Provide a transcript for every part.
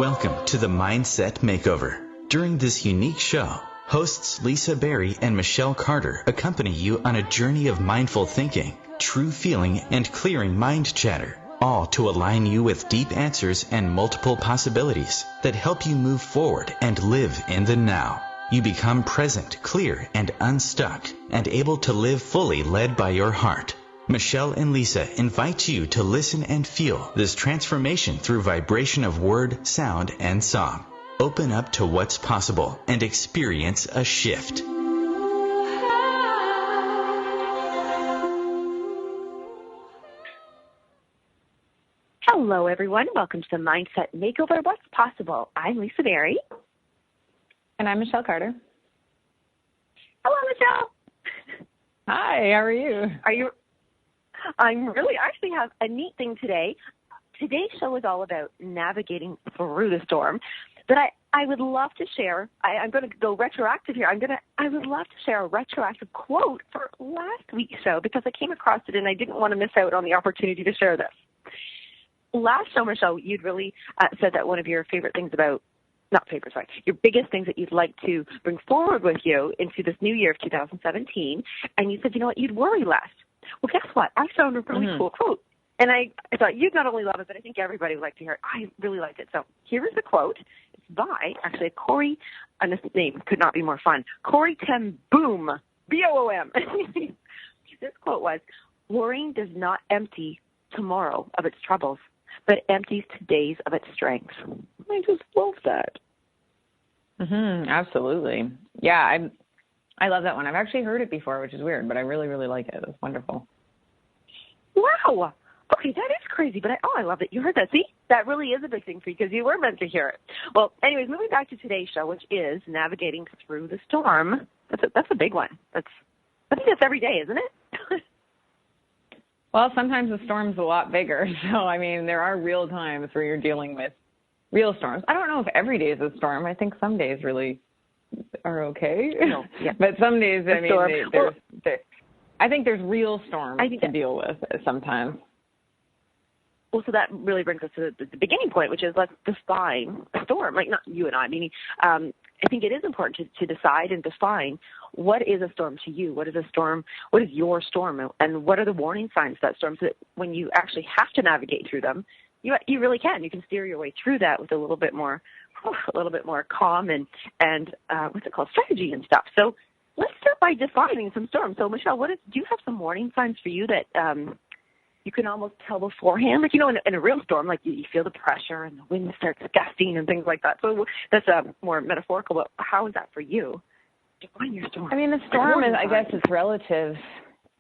Welcome to the Mindset Makeover. During this unique show, hosts Lisa Berry and Michelle Carter accompany you on a journey of mindful thinking, true feeling, and clearing mind chatter, all to align you with deep answers and multiple possibilities that help you move forward and live in the now. You become present, clear, and unstuck, and able to live fully led by your heart. Michelle and Lisa invite you to listen and feel this transformation through vibration of word, sound, and song. Open up to what's possible and experience a shift. Hello, everyone. Welcome to the Mindset Makeover. What's possible? I'm Lisa Berry. And I'm Michelle Carter. Hello, Michelle. Hi, how are you? I actually have a neat thing today. Today's show is all about navigating through the storm. But I would love to share, I'm going to go retroactive here. I would love to share a retroactive quote for last week's show because I came across it and I didn't want to miss out on the opportunity to share this. Last show, Michelle, you'd really said that one of your favorite things your biggest things that you'd like to bring forward with you into this new year of 2017, and you said, you know what, you'd worry less. Well, guess what? I found a really cool quote, and I thought you'd not only love it, but I think everybody would like to hear it. I really liked it. So here is the quote. It's by, actually, Corey, and this name could not be more fun, Corey Ten Boom, B-O-O-M. This quote was, worrying does not empty tomorrow of its troubles, but empties today's of its strengths. I just love that. Absolutely. Yeah, I love that one. I've actually heard it before, which is weird, but I really, really like it. It's wonderful. Wow. Okay, that is crazy, but I love it. You heard that. See, that really is a big thing for you because you were meant to hear it. Well, anyways, moving back to today's show, which is navigating through the storm. That's a big one. I think that's every day, isn't it? Well, sometimes the storm's a lot bigger. So, I mean, there are real times where you're dealing with real storms. I don't know if every day is a storm. I think some days really are okay. No, yeah. But some days, I think there's real storms to deal with sometimes. Well, so that really brings us to the beginning point, which is let's define a storm. Like, not you and I, meaning I think it is important to decide and define what is a storm to you. What is a storm? What is your storm? And what are the warning signs of that storm so that when you actually have to navigate through them, you really can. You can steer your way through that with a little bit more calm and what's it called, strategy and stuff. So let's start by defining some storms. So, Michelle, do you have some warning signs for you that you can almost tell beforehand? Like, in a real storm, like you feel the pressure and the wind starts gusting and things like that. So that's more metaphorical, but how is that for you? Define your storm. I mean, the storm is, I guess it's relative.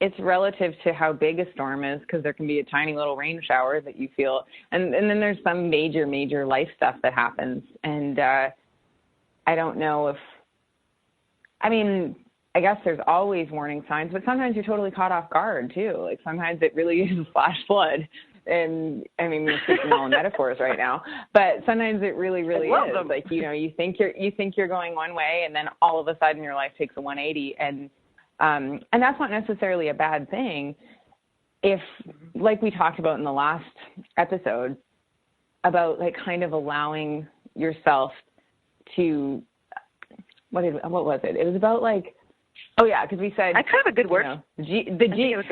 It's relative to how big a storm is because there can be a tiny little rain shower that you feel. And then there's some major life stuff that happens. And I don't know I guess there's always warning signs, but sometimes you're totally caught off guard too. Like sometimes it really is flash flood. And I mean, we're speaking all in metaphors right now, but sometimes it really is. Them. Like, you think you're going one way and then all of a sudden your life takes a 180 and that's not necessarily a bad thing if, like we talked about in the last episode, about like kind of allowing yourself to, what was it? It was about like, oh yeah, because we said, I kind of a good word. The G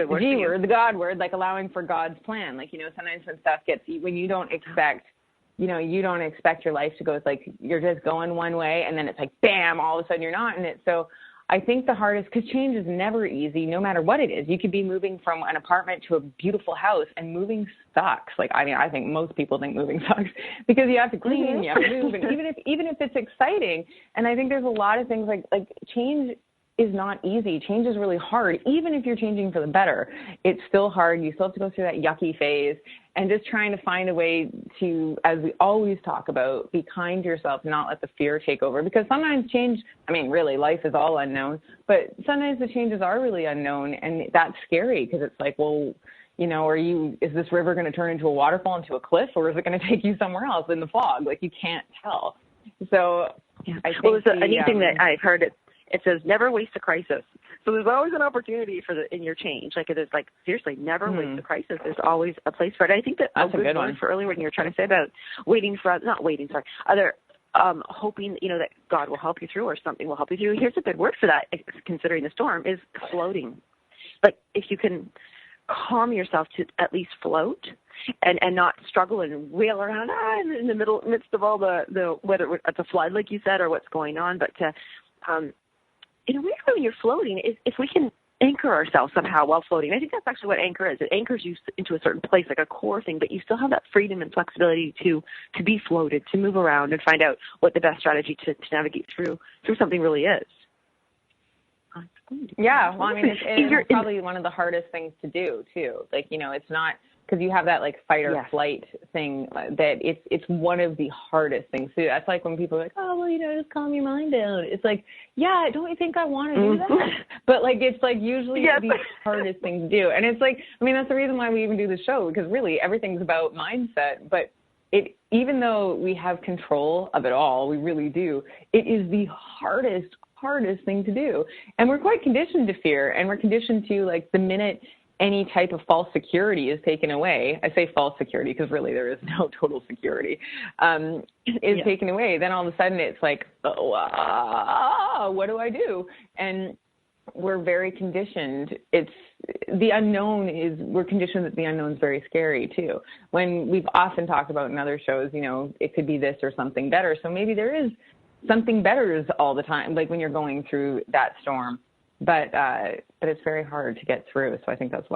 word, the God word, like allowing for God's plan. Like, sometimes when stuff when you don't expect your life to go, it's like you're just going one way and then it's like, bam, all of a sudden you're not in it. So I think the hardest, because change is never easy, no matter what it is. You could be moving from an apartment to a beautiful house, and moving sucks. Like, I mean, I think most people think moving sucks because you have to clean, you have to move, and even if it's exciting, and I think there's a lot of things like change is not easy. Change is really hard. Even if you're changing for the better, it's still hard. You still have to go through that yucky phase, and just trying to find a way to, as we always talk about, be kind to yourself, not let the fear take over. Because sometimes change, I mean, really, life is all unknown, but sometimes the changes are really unknown, and that's scary because it's like, well, is this river going to turn into a waterfall, into a cliff, or is it going to take you somewhere else in the fog? Like, you can't tell. So yeah. I think it's a neat thing that I've heard. it says never waste a crisis. So there's always an opportunity in your change. Like, it is like, seriously, never waste a crisis. There's always a place for it. I think that's a good one for earlier when you were trying to say about hoping, that God will help you through or something will help you through. Here's a good word for that, considering the storm, is floating. Like, if you can calm yourself to at least float and not struggle and wail around in the midst of all the whether it's a flood, like you said, or what's going on, but in a way, when you're floating, if we can anchor ourselves somehow while floating. I think that's actually what anchor is. It anchors you into a certain place, like a core thing, but you still have that freedom and flexibility to be floated, to move around and find out what the best strategy to navigate through something really is. Yeah, well, I mean, it's probably one of the hardest things to do, too. Like, it's not, because you have that, like, fight or flight thing, that it's one of the hardest things to do. That's like when people are like, oh, well, just calm your mind down. It's like, yeah, don't you think I want to do that? But, like, it's, like, usually the hardest thing to do. And it's like, I mean, that's the reason why we even do the show, because really everything's about mindset. But even though we have control of it all, we really do, it is the hardest thing to do. And we're quite conditioned to fear, and we're conditioned to, like, the minute any type of false security is taken away, I say false security because really there is no total security, is taken away, then all of a sudden it's like, what do I do? And we're very conditioned. The unknown we're conditioned that the unknown is very scary too. When we've often talked about in other shows, it could be this or something better. So maybe there is something better all the time, like when you're going through that storm. But it's very hard to get through. So I think that's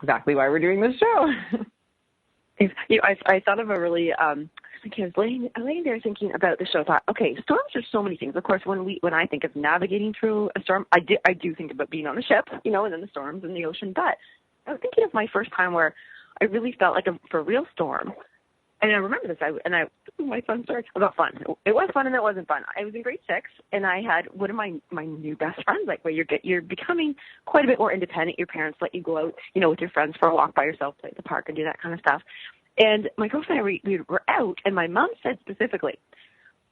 exactly why we're doing this show. I thought of a really, I was laying there thinking about the show. I thought, okay, storms are so many things. Of course, when I think of navigating through a storm, I do think about being on a ship, and then the storms in the ocean. But I was thinking of my first time where I really felt like for a real storm. And I remember this, my fun story about fun. It was fun and it wasn't fun. I was in grade 6, and I had one of my new best friends, like where you're becoming quite a bit more independent. Your parents let you go out, with your friends for a walk by yourself, play at the park and do that kind of stuff. And my girlfriend and I, we were out, and my mom said specifically,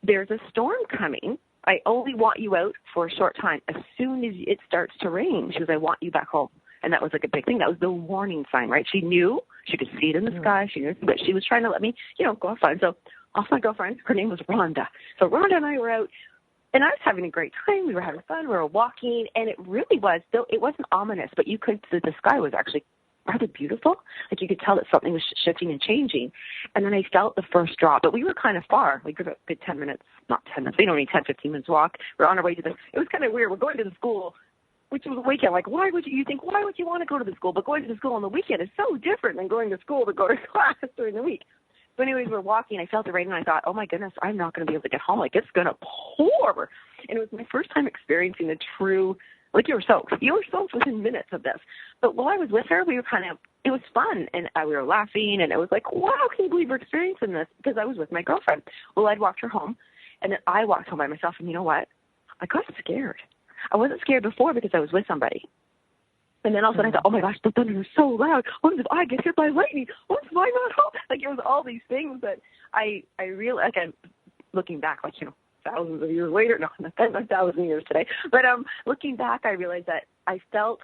there's a storm coming. I only want you out for a short time. As soon as it starts to rain, she goes, I want you back home. And that was like a big thing. That was the warning sign, right? She knew. She could see it in the sky. She knew, but she was trying to let me, go have fun. So off my girlfriend, her name was Rhonda. So Rhonda and I were out, and I was having a great time. We were having fun. We were walking, and it really was, though it wasn't ominous, but the sky was actually rather beautiful. Like, you could tell that something was shifting and changing. And then I felt the first drop, but we were kind of far. We were a good 10 minutes, not 10 minutes, only 10, 15 minutes walk. We're on our way to it was kind of weird. We're going to the school, which was a weekend. Like, why would you want to go to the school? But going to the school on the weekend is so different than going to school to go to class during the week. So anyways, we're walking. I felt the rain, and I thought, oh, my goodness, I'm not going to be able to get home. Like, it's going to pour. And it was my first time experiencing the true, like, you were soaked. You were soaked within minutes of this. But while I was with her, we were it was fun. And we were laughing, and it was like, wow, can you believe we're experiencing this? Because I was with my girlfriend. Well, I'd walked her home, and then I walked home by myself. And you know what? I got scared. I wasn't scared before because I was with somebody. And then all of a sudden I thought, oh my gosh, the thunder is so loud. What if I get hit by lightning? What if I'm not home? Like, it was all these things that I realized, like, I'm looking back, like, thousands of years later. No, not 1,000 years today. But looking back, I realized that I felt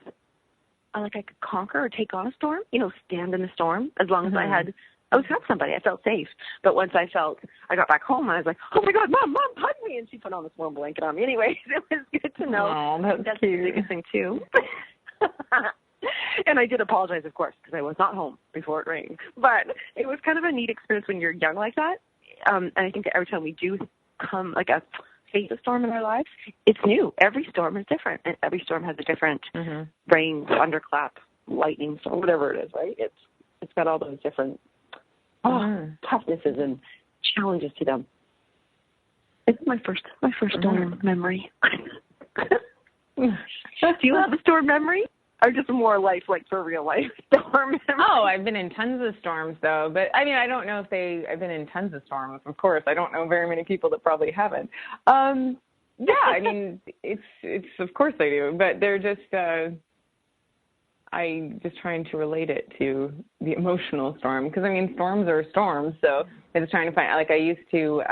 like I could conquer or take on a storm, stand in the storm, as long as I was with somebody. I felt safe. But once I got back home, I was like, oh my God, Mom, hug me. And she put on this warm blanket on me. Anyways, it was good to know. Oh, that's cute. The biggest thing too. And I did apologize, of course, because I was not home before it rained. But it was kind of a neat experience when you're young like that. And I think that every time we do come, like, face a storm in our lives, it's new. Every storm is different, and every storm has a different rain, thunderclap, lightning, storm, whatever it is, right? It's got all those different toughnesses and challenges to them. It's my first storm memory. Do you have a storm memory, or just more life, like for real life storm memory? Oh, I've been in tons of storms though, but I mean, I don't know if I've been in tons of storms. Of course, I don't know very many people that probably haven't. Yeah, I mean, it's of course I do, but they're just. I'm just trying to relate it to the emotional storm, because I mean, storms are storms. So I'm just trying to find, like, I used to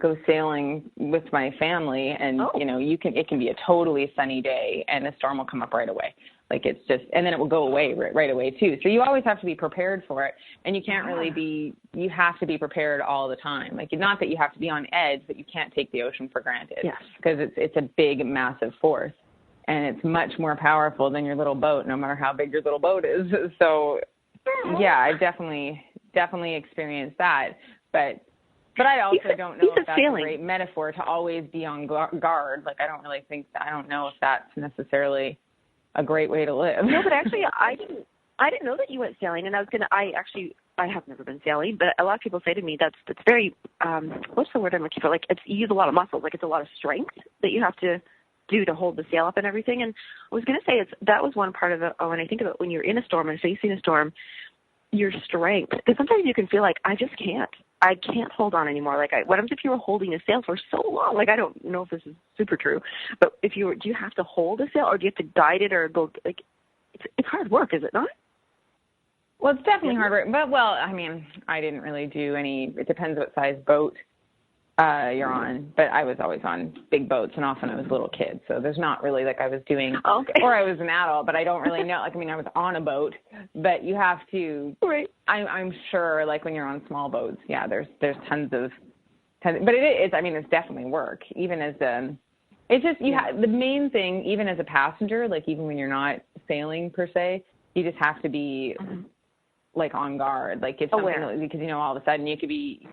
go sailing with my family, and it can be a totally sunny day and a storm will come up right away. Like it's just, and then it will go away right away too. So you always have to be prepared for it, and you can't you have to be prepared all the time. Like, not that you have to be on edge, but you can't take the ocean for granted. Yes. Because it's a big, massive force, and it's much more powerful than your little boat, no matter how big your little boat is. So yeah, I definitely experienced that, but I also don't know if that's a great metaphor to always be on guard. Like, I don't know if that's necessarily a great way to live. No, but actually, I didn't know that you went sailing, and I have never been sailing, but a lot of people say to me that's very, what's the word I'm looking for? Like, you use a lot of muscles, like it's a lot of strength that you have to do to hold the sail up and everything. And I was going to say that was one part of it. When I think about when you're in a storm and facing a storm, your strength, because sometimes you can feel like, I can't hold on anymore. Like, what happens if you were holding a sail for so long? Like, I don't know if this is super true, but do you have to hold a sail, or do you have to guide it, or go, like, it's hard work, is it not? Well, it's definitely hard work, but I mean, I didn't really do any, it depends what size boat you're on, but I was always on big boats, and often I was a little kid, so there's not really like I was doing, or I was an adult, but I don't really know. Like, I mean, I was on a boat, but you have to, right. I'm sure, like, when you're on small boats, yeah, there's tons, but it's definitely work, even as it's just, the main thing, even as a passenger, like, even when you're not sailing per se, you just have to be, like, on guard, like, if something, because, all of a sudden you could be,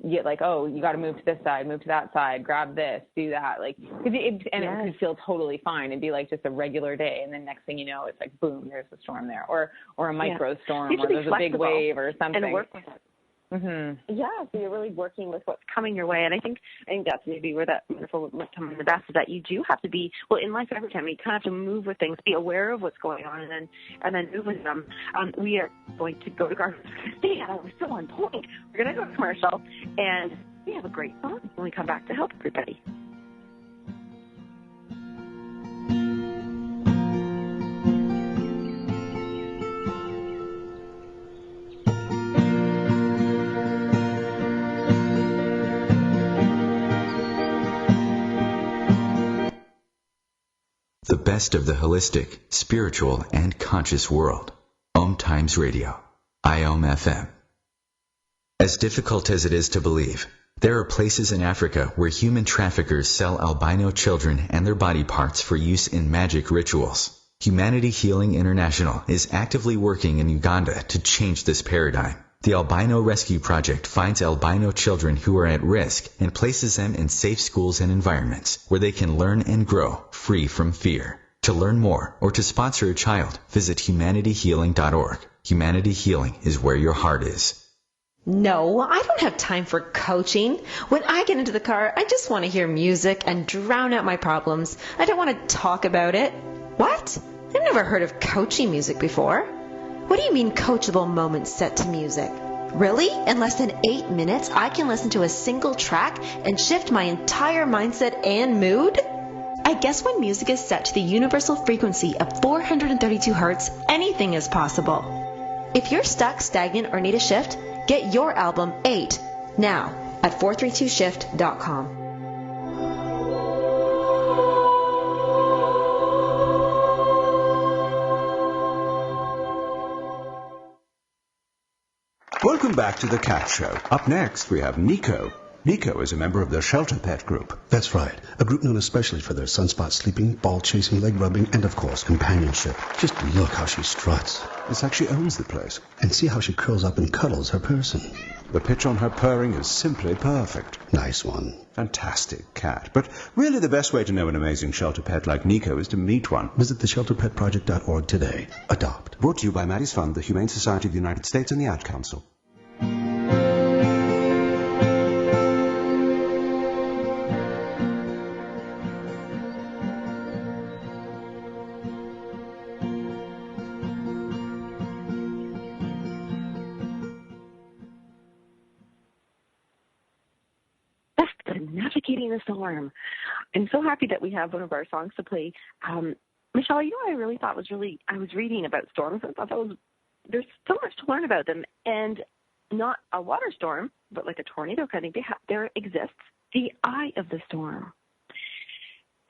get like, oh, you got to move to this side, move to that side, grab this, do that, like, it could feel totally fine. It'd be like just a regular day, and then next thing you know, it's like, boom, there's a storm there, or a micro storm, or there's a big wave or something. And work with it. Mm-hmm. Yeah, so you're really working with what's coming your way, and I think that's maybe where that wonderful come the best is that you do have to be, well, in life every time you kind of have to move with things, be aware of what's going on, and then move with them. We are going to go to Garden. We're still on point. We're going to go to commercial, and we have a great song when we come back to help everybody. The best of the holistic, spiritual, and conscious world. OMTimes Radio. IOM FM. As difficult as it is to believe, there are places in Africa where human traffickers sell albino children and their body parts for use in magic rituals. Humanity Healing International is actively working in Uganda to change this paradigm. The Albino Rescue Project finds albino children who are at risk and places them in safe schools and environments where they can learn and grow free from fear. To learn more or to sponsor a child, visit humanityhealing.org. Humanity Healing is where your heart is. No, I don't have time for coaching. When I get into the car, I just want to hear music and drown out my problems. I don't want to talk about it. What? I've never heard of coaching music before. What do you mean coachable moments set to music? Really? In less than 8 minutes, I can listen to a single track and shift my entire mindset and mood? I guess when music is set to the universal frequency of 432 Hz, anything is possible. If you're stuck, stagnant, or need a shift, get your album 8 now at 432shift.com. Welcome back to The Cat Show. Up next, we have Nico. Nico is a member of the Shelter Pet Group. That's right. A group known especially for their sunspot sleeping, ball chasing, leg rubbing, and of course, companionship. Just look how she struts. It's like she owns the place. And see how she curls up and cuddles her person. The pitch on her purring is simply perfect. Nice one. Fantastic cat. But really the best way to know an amazing shelter pet like Nico is to meet one. Visit theshelterpetproject.org today. Adopt. Brought to you by Maddie's Fund, the Humane Society of the United States, and the Ad Council. Navigating the storm. I'm so happy that we have one of our songs to play. Michelle, you know what I really thought was I was reading about storms and thought there's so much to learn about them, and not a water storm, but like a tornado kind of thing. There exists the eye of the storm.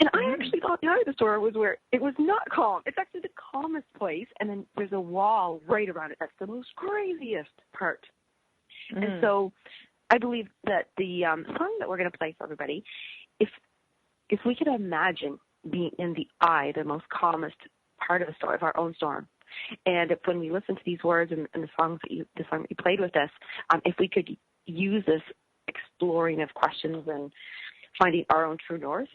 And I actually thought the eye of the storm was where it was not calm. It's actually the calmest place, and then there's a wall right around it. That's the most craziest part. And so I believe that the song that we're going to play for everybody, if we could imagine being in the eye, the most calmest part of the storm, of our own storm, and if, when we listen to these words and the song that you played with us, if we could use this exploring of questions and finding our own true north,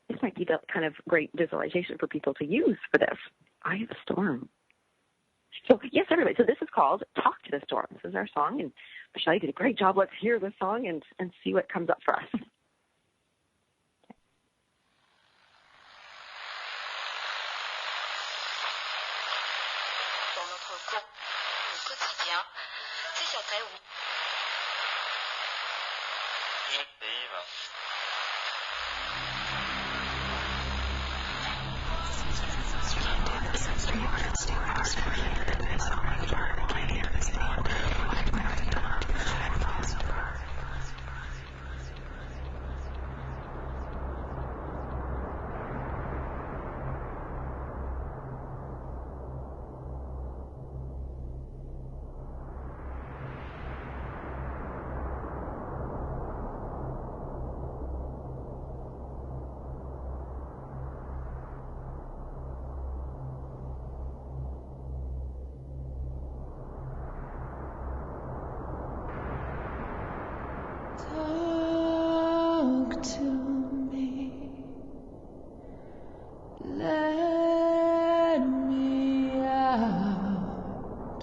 this might be the kind of great visualization for people to use for this. Eye of the storm. So, yes, everybody. So this is called Talk to the Storm. This is our song. And Michelle, you did a great job. Let's hear the song and see what comes up for us. Talk to me, let me out.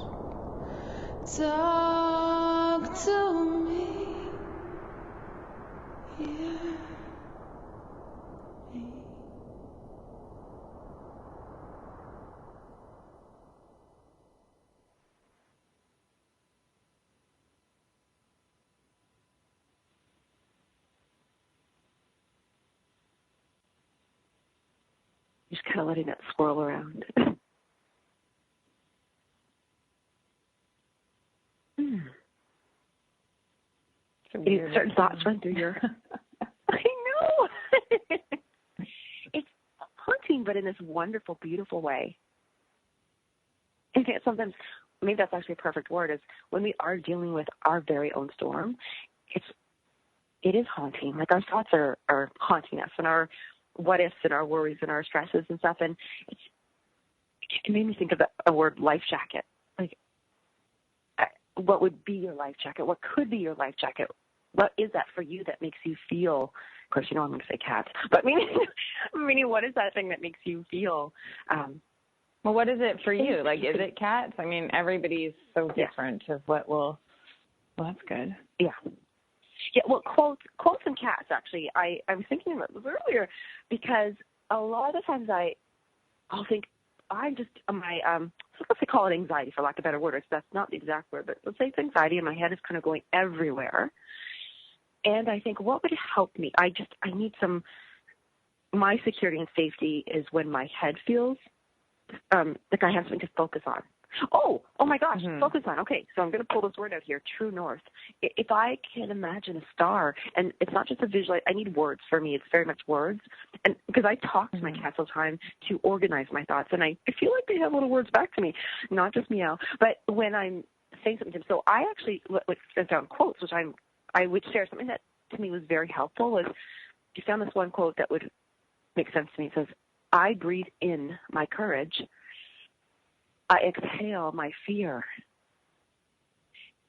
Talk to me, hear me. Just kind of letting it swirl around. Certain thoughts run through your... I know! It's haunting, but in this wonderful, beautiful way. I think sometimes, maybe that's actually a perfect word, is when we are dealing with our very own storm, it is haunting. Like our thoughts are haunting us, and our what ifs and our worries and our stresses and stuff. And it made me think of a word, life jacket. Like, what would be your life jacket? What could be your life jacket? What is that for you that makes you feel? Of course, you know I'm going to say cats, but meaning, what is that thing that makes you feel? Well, what is it for you? Like, is it cats? I mean, everybody's so different of what will. Well, that's good. Yeah. Yeah, well, quotes and cats, actually. I was thinking about this earlier because a lot of the times I'll think I'm just, let's say call it anxiety for lack of a better word. That's not the exact word, but let's say it's anxiety and my head is kind of going everywhere. And I think, what would help me? I need my security and safety is when my head feels like I have something to focus on. Oh my gosh, focus on. Okay, so I'm going to pull this word out here, true north. If I can imagine a star, and it's not just a visual, I need words for me. It's very much words. And because I talk to my cats all the time to organize my thoughts, and I feel like they have little words back to me, not just meow. But when I'm saying something to them, so I actually sent down quotes, which I would share. Something that to me was very helpful was I found this one quote that would make sense to me. It says, I breathe in my courage. I exhale my fear.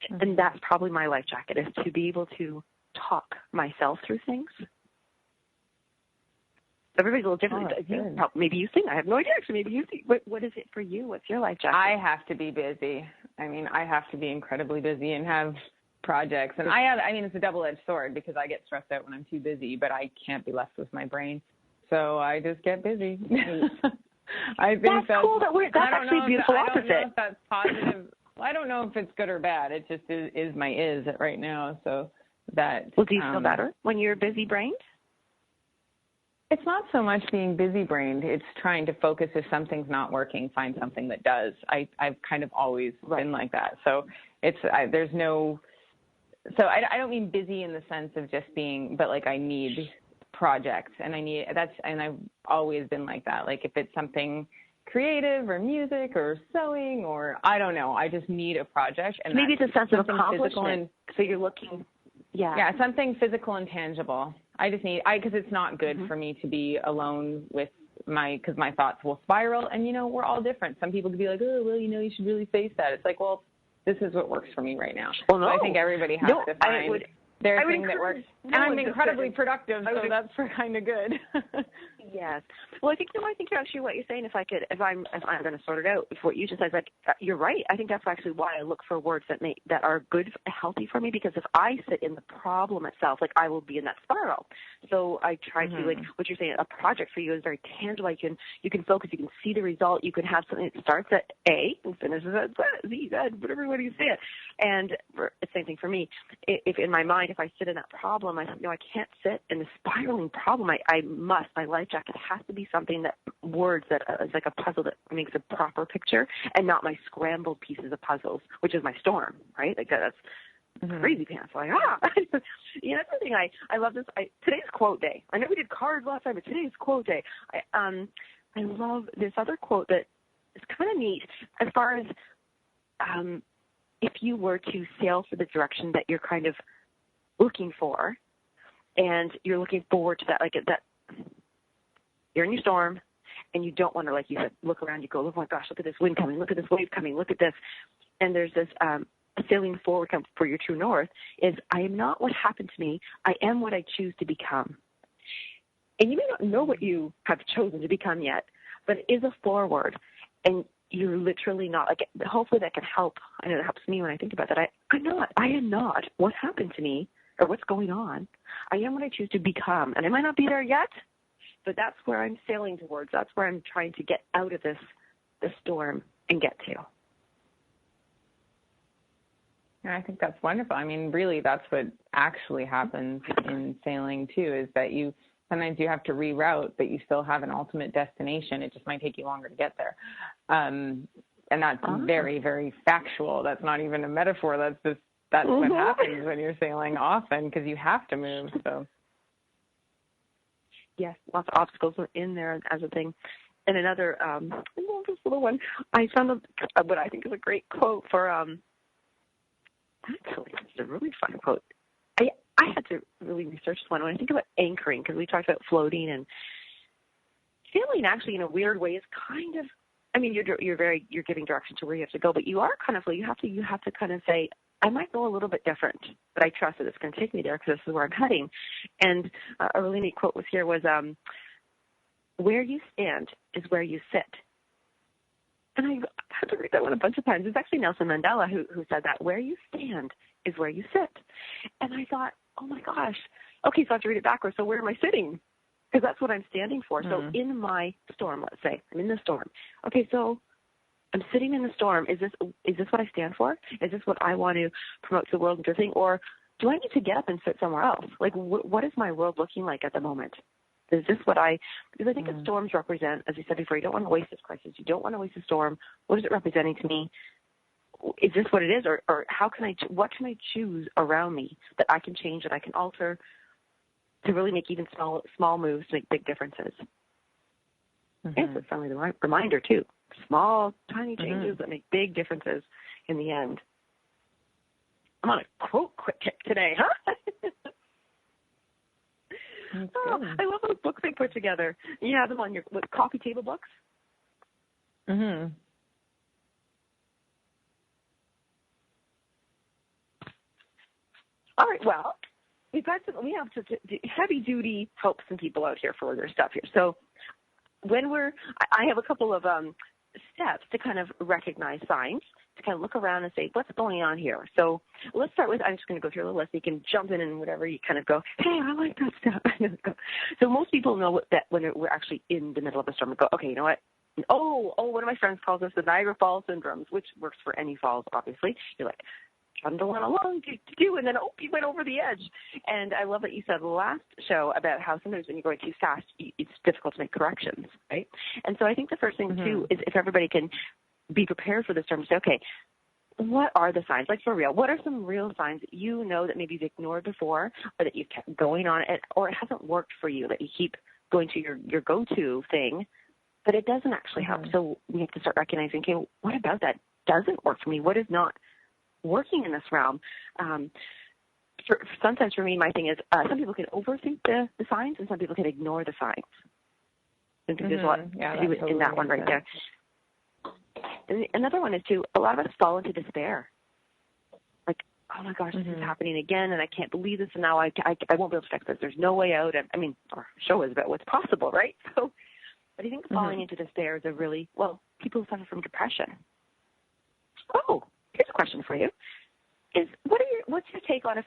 And that's probably my life jacket, is to be able to talk myself through things. Everybody's a little different. Maybe you sing. I have no idea. Actually, maybe you sing. What is it for you? What's your life jacket? I have to be busy. I mean, I have to be incredibly busy and have projects. And it's a double-edged sword because I get stressed out when I'm too busy, but I can't be left with my brain. So I just get busy. I think that's cool. That's actually a beautiful opposite. I don't know if that's positive. Well, I don't know if it's good or bad. It just is my right now. So that. Well, do you feel better when you're busy brained? It's not so much being busy brained. It's trying to focus. If something's not working, find something that does. I've kind of always been like that. So there's no. So I don't mean busy in the sense of just being, but like I need projects, and I've always been like that. Like if it's something creative or music or sewing or I don't know, I just need a project. And maybe it's a sense of accomplishment. So you're looking, yeah, something physical and tangible. I just need, because it's not good for me to be alone with because my thoughts will spiral, and we're all different. Some people could be like, oh, well, you should really face that. It's like, well, this is what works for me right now. Well, no. So I think everybody has to find their thing that works. And I'm incredibly productive, so that's kind of good. Yes. Well, I think you're actually what you're saying. If I'm going to sort it out, if what you just said, like, you're right. I think that's actually why I look for words that are good, healthy for me. Because if I sit in the problem itself, like I will be in that spiral. So I try to, like what you're saying, a project for you is very tangible. You can focus. You can see the result. You can have something that starts at A and finishes at Z, whatever way you say it. And the same thing for me. If in my mind, if I sit in that problem, I think, no, I can't sit in the spiraling problem. I must. My life jacket has to be something that words that is like a puzzle that makes a proper picture, and not my scrambled pieces of puzzles, which is my storm, right? Like that's crazy pants. Like that's the thing. I love this. Today's quote day. I know we did cards last time, but today's quote day. I love this other quote that is kind of neat as far as if you were to sail for the direction that you're kind of looking for, and you're looking forward to that, like that. You're in your storm, and you don't want to, like you said, look around. You go, oh my gosh, look at this wind coming, look at this wave coming, look at this. And there's this sailing forward for your true north is, I am not what happened to me. I am what I choose to become. And you may not know what you have chosen to become yet, but it is a forward. And you're literally not, like, hopefully that can help. I know it helps me when I think about that. I am not what happened to me or what's going on. I am what I choose to become. And I might not be there yet, but that's where I'm sailing towards. That's where I'm trying to get out of this storm and get to. I think that's wonderful. I mean, really, that's what actually happens in sailing, too, is that sometimes you have to reroute, but you still have an ultimate destination. It just might take you longer to get there. And that's very, very factual. That's not even a metaphor. That's what happens when you're sailing often, because you have to move, so. Yes, lots of obstacles are in there as a thing. And another, this little one, I found what I think is a great quote for, actually, it's a really fun quote. I had to really research this one when I think about anchoring, because we talked about floating, and sailing actually in a weird way is kind of, I mean, you're giving direction to where you have to go, but you are kind of, you have to kind of say, I might go a little bit different, but I trust that it's going to take me there because this is where I'm heading. And a really neat quote was where you stand is where you sit. And I had to read that one a bunch of times. It's actually Nelson Mandela who said that. Where you stand is where you sit. And I thought, oh my gosh, okay, so I have to read it backwards. So where am I sitting? Because that's what I'm standing for. So in my storm, let's say, I'm in the storm. Okay, so I'm sitting in the storm. Is this what I stand for? Is this what I want to promote to the world and drifting? Or do I need to get up and sit somewhere else? Like, what is my world looking like at the moment? Is this what because I think that storms represent, as you said before, you don't want to waste this crisis. You don't want to waste a storm. What is it representing to me? Is this what it is? Or what can I choose around me that I can change, that I can alter to really make even small moves to make big differences? Yes, it's certainly the reminder too. Small, tiny changes that make big differences in the end. I'm on a quote quick kick today, huh? I love those books they put together. You have them on your coffee table books? Mm-hmm. All right, well, we have heavy duty help some people out here for their stuff here. So I have a couple of steps to kind of recognize signs, to kind of look around and say, what's going on here? So let's start with, I'm just going to go through the list. You can jump in and whatever, you kind of go, hey, I like that stuff. So most people know that when we're actually in the middle of a storm, we go, okay, you know what? Oh, one of my friends calls this the Niagara Falls syndrome, which works for any falls, obviously. You're like, trundling along, and then you went over the edge. And I love what you said last show about how sometimes when you're going too fast, it's difficult to make corrections, right? And so I think the first thing, too, is if everybody can be prepared for this storm, say, okay, what are the signs? Like, for real, what are some real signs that you know that maybe you've ignored before, or that you've kept going on it, or it hasn't worked for you, that you keep going to your go-to thing, but it doesn't actually help? So we have to start recognizing, okay, what about that doesn't work for me? What is not working in this realm? Sometimes for me, my thing is some people can overthink the signs, and some people can ignore the signs. I think there's a lot to do in that one right there. And another one is, too, a lot of us fall into despair. Like, oh, my gosh, this is happening again, and I can't believe this, and now I won't be able to fix this. There's no way out. I mean, our show is about what's possible, right? So, but I think falling into despair is a really, people who suffer from depression. Oh, here's a question for you. What's your take on, do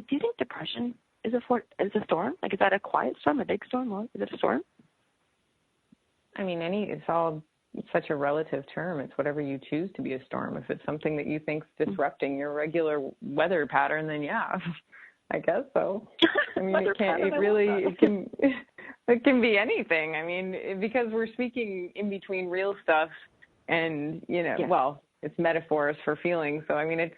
you think depression is a storm? Like, is that a quiet storm, a big storm, or is it a storm? I mean, it's all such a relative term. It's whatever you choose to be a storm. If it's something that you think's disrupting your regular weather pattern, then yeah, I guess so. I mean, it can be anything. I mean, because we're speaking in between real stuff and, it's metaphors for feelings. So, I mean,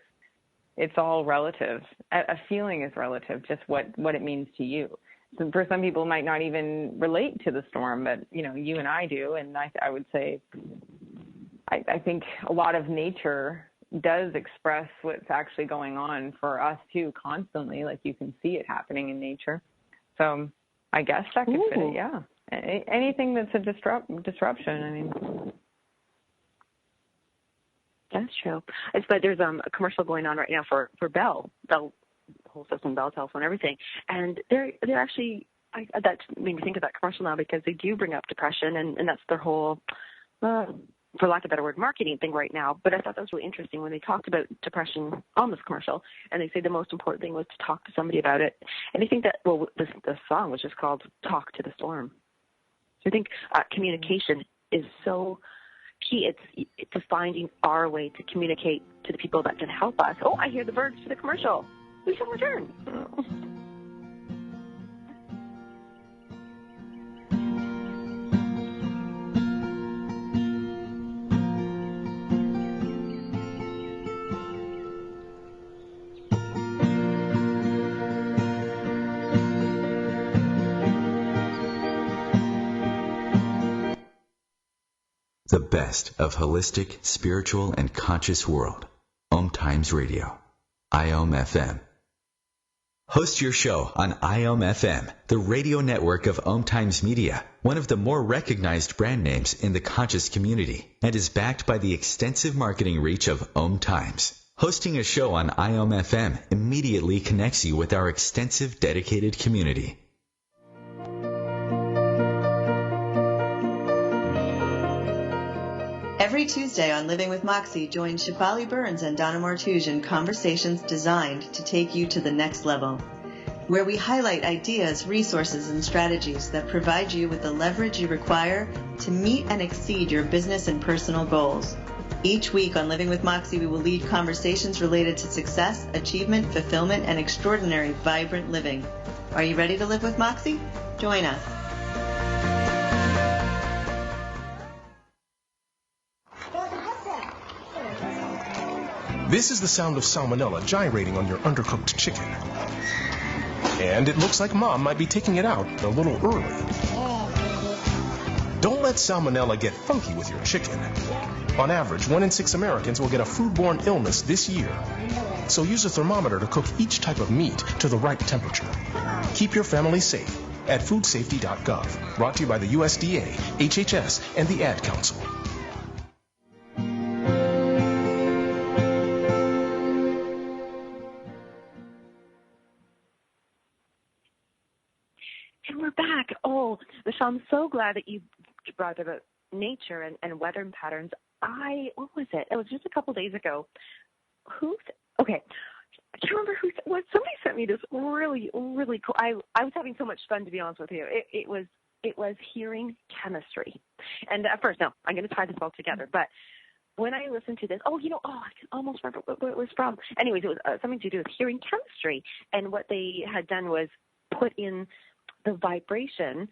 it's all relative. A feeling is relative, just what it means to you. So for some people, it might not even relate to the storm, but, you and I do. And I would say, I think a lot of nature does express what's actually going on for us, too, constantly. Like, you can see it happening in nature. So I guess that could fit it, yeah. Anything that's a disruption, I mean. That's true. But there's a commercial going on right now for Bell, whole system, Bell telephone, everything, and they're actually. That made me think of that commercial now, because they do bring up depression, and that's their whole, for lack of a better word, marketing thing right now. But I thought that was really interesting when they talked about depression on this commercial, and they say the most important thing was to talk to somebody about it. And I think that the song was just called "Talk to the Storm." So I think communication is so key. It's finding our way to communicate to the people that can help us. Oh, I hear the birds for the commercial. We shall return. The best of holistic, spiritual, and conscious world. OMTimes Radio. IOM FM. Host your show on IOM FM, the radio network of OMTimes Media, one of the more recognized brand names in the conscious community, and is backed by the extensive marketing reach of OMTimes. Hosting a show on IOM FM immediately connects you with our extensive dedicated community. Every Tuesday on Living with Moxie, join Shefali Burns and Donna Martouge in conversations designed to take you to the next level, where we highlight ideas, resources, and strategies that provide you with the leverage you require to meet and exceed your business and personal goals. Each week on Living with Moxie, we will lead conversations related to success, achievement, fulfillment, and extraordinary, vibrant living. Are you ready to live with Moxie? Join us. This is the sound of salmonella gyrating on your undercooked chicken. And it looks like Mom might be taking it out a little early. Don't let salmonella get funky with your chicken. On average, 1 in 6 Americans will get a foodborne illness this year. So use a thermometer to cook each type of meat to the right temperature. Keep your family safe at foodsafety.gov. Brought to you by the USDA, HHS, and the Ad Council. And we're back. Oh, Michelle, I'm so glad that you brought up about nature and weather patterns. What was it? It was just a couple days ago. Okay. I can't remember somebody sent me this really, really cool. I was having so much fun, to be honest with you. It was hearing chemistry. And at first, no, I'm going to tie this all together. But when I listened to this, I can almost remember what it was from. Anyways, it was something to do with hearing chemistry. And what they had done was put in the vibration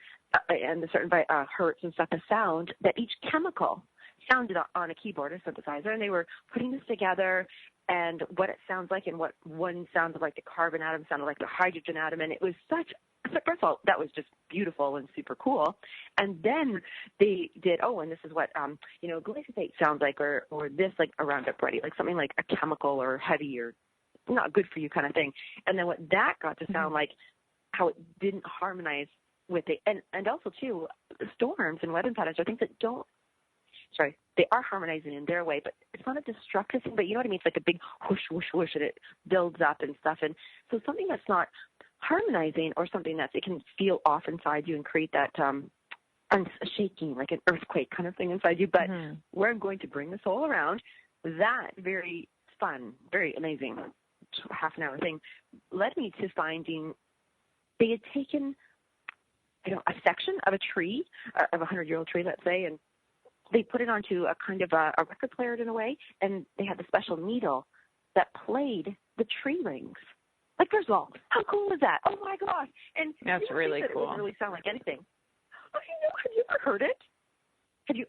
and the certain hertz and stuff, the sound that each chemical sounded on a keyboard, a synthesizer, and they were putting this together and what it sounds like, and what one sounded like the carbon atom sounded like the hydrogen atom. And it was first of all, that was just beautiful and super cool. And then they did, and this is what, glyphosate sounds like, or this, like a Roundup Ready, like something like a chemical or heavy or not good for you kind of thing. And then what that got to sound like, how it didn't harmonize with it. And also, too, storms and weather patterns are things that they are harmonizing in their way, but it's not a destructive thing, but you know what I mean? It's like a big whoosh, whoosh, whoosh, and it builds up and stuff. And so something that's not harmonizing, or something that it can feel off inside you and create that shaking, like an earthquake kind of thing inside you. But where I'm going to bring this all around, that very fun, very amazing half-an-hour thing led me to finding they had taken a section of a tree, of a 100-year-old tree, let's say, and they put it onto a kind of a record player in a way, and they had the special needle that played the tree rings. Like, first of all, how cool is that? Oh, my gosh. And that's really cool. It wouldn't really sound like anything. Have you ever heard it? Have you?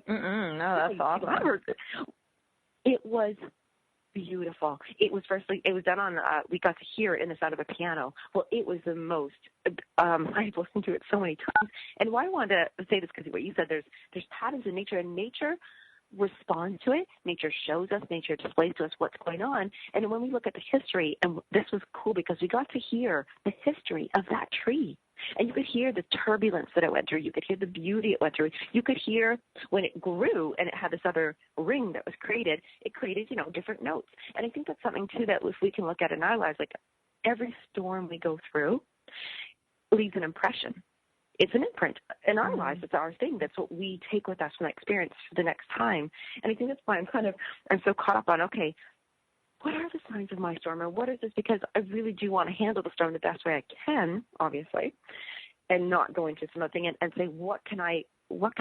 No, that's awesome. I've heard it. It was beautiful. It was done on, we got to hear it in the sound of a piano. Well, it was the most, I've listened to it so many times. And why I wanted to say this, because what you said, there's patterns in nature, and nature responds to it. Nature shows us, nature displays to us what's going on. And when we look at the history, and this was cool because we got to hear the history of that tree. And you could hear the turbulence that it went through. You could hear the beauty it went through. You could hear when it grew and it had this other ring that was created, it created, different notes. And I think that's something, too, that if we can look at in our lives, like every storm we go through leaves an impression. It's an imprint in our lives. It's our thing. That's what we take with us from that experience for the next time. And I think that's why I'm so caught up on, okay, what are the signs of my storm, or what is this? Because I really do want to handle the storm the best way I can, obviously, and not go into some other thing and say, I don't want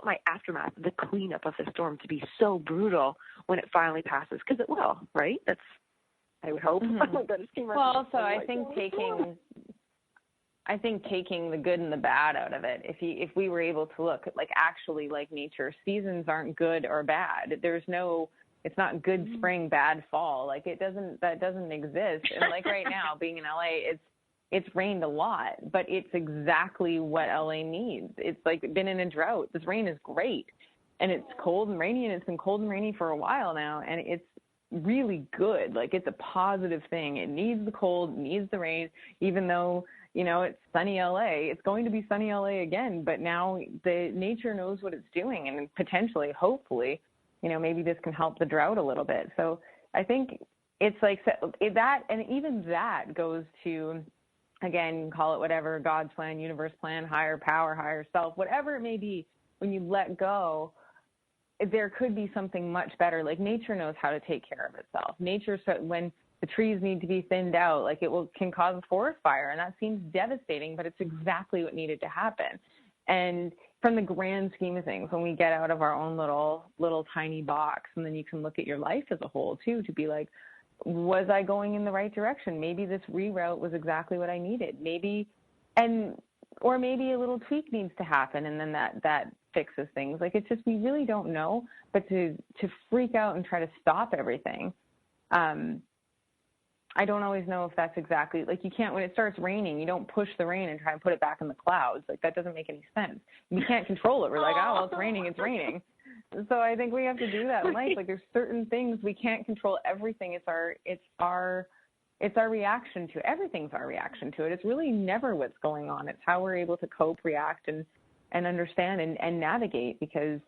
my aftermath, the cleanup of the storm, to be so brutal when it finally passes, because it will, right? That's, I would hope. Well, so I think taking the good and the bad out of it, if we were able to look at, like, actually like nature, seasons aren't good or bad. It's not good spring, bad fall. Like, that doesn't exist. And like right now, being in LA, it's rained a lot, but it's exactly what LA needs. It's like been in a drought. This rain is great, and it's cold and rainy, and it's been cold and rainy for a while now, and it's really good. Like, it's a positive thing. It needs the cold, it needs the rain, even though, it's sunny LA. It's going to be sunny LA again, but now the nature knows what it's doing, and potentially, hopefully, maybe this can help the drought a little bit. So I think it's like that, and even that goes to, again, call it whatever, God's plan, universe plan, higher power, higher self, whatever it may be. When you let go, there could be something much better. Like, nature knows how to take care of itself. Nature, when the trees need to be thinned out, like, can cause a forest fire, and that seems devastating, but it's exactly what needed to happen. And from the grand scheme of things, when we get out of our own little tiny box, and then you can look at your life as a whole too, to be like, was I going in the right direction? Maybe this reroute was exactly what I needed. Or maybe a little tweak needs to happen, and then that fixes things. Like, it's just, we really don't know. But to freak out and try to stop everything, I don't always know if that's exactly, like, you can't, when it starts raining, you don't push the rain and try and put it back in the clouds. Like, that doesn't make any sense. We can't control it. We're like, oh, well, it's raining. So I think we have to do that in life. Like, there's certain things we can't control. Everything. It's our reaction to it. Everything's our reaction to it. It's really never what's going on. It's how we're able to cope, react, and understand and navigate, because